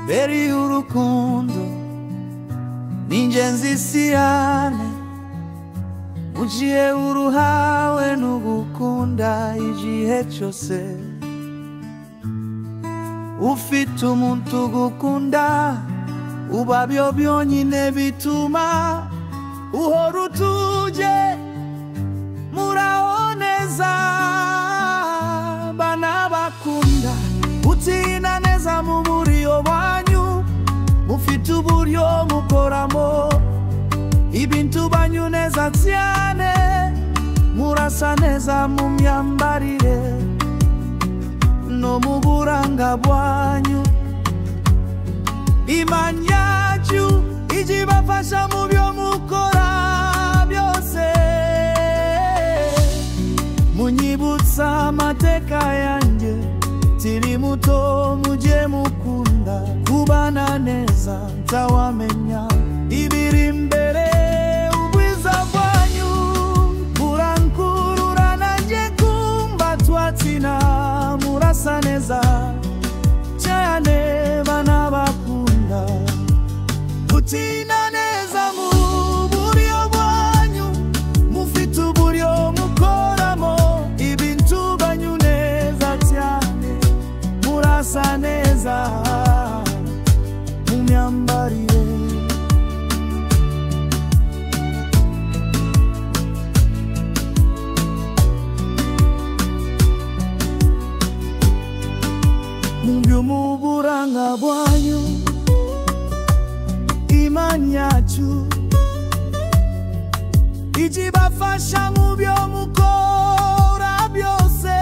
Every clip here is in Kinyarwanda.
beri y'urukundo n'ingenzi siyane ugiye uruhawe n'ugukunda igihe cyose ufite umuntu ugukunda uba byo byonyine bituma uhora utuje muraho neza bana bakunda utina neza mu buryo banyu mufite uburyo mukoramo ibintu banyu neza cyane murasa neza mu myambarire no mu buranga bwanyu Imana yacu ijibafasha mu byo mukora byose munyibutsa amateka yanjye tiri muto mujye mukunda kubana neza ntawamenya ibiri imbere ubwiza bwanyu burankurura nanjye kumva twatina murasa neza cyane bana bakunda utina neza mu buryo bwanyu mufite uburyo mukoramo ibintu banyu neza cyane murasa neza mu myambarire mu buranga bwanyu Imana yacu ijibafasha mu byo mukora byose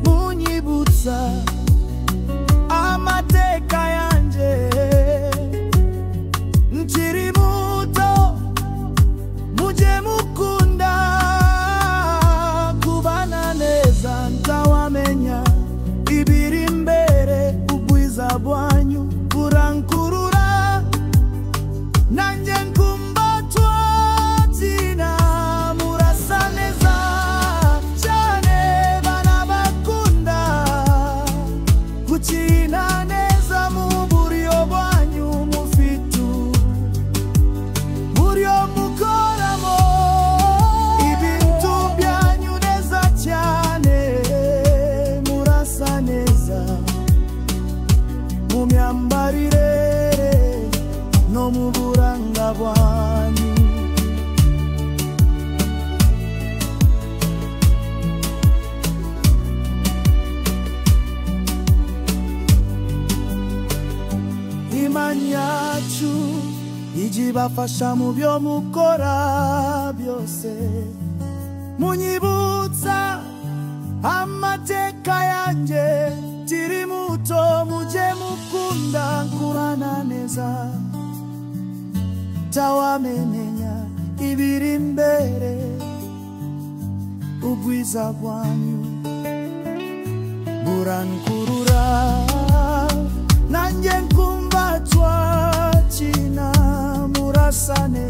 munyibutsa amateka yanjye nkiri muto mujye mukunda kubana neza ntawamenya ibiri imbere ubwiza bwanyu burankurura nanjye nkumbatwa tina murasa neza cyane bana bakunda gukina neza mu buryo bwanyu mufite buryo mukoramo ibintu byanyu neza cyane murasa neza mu myambarire no mu buranga bwanyu Imana yacu ijibafasha mu byo mukora byose munyibutsa amateka yanjye tiri muto mujye mukunda kurana neza tawamenya ibiri imbere ubwiza bwanyu burankurura nanjye nkumva twakina murasa neza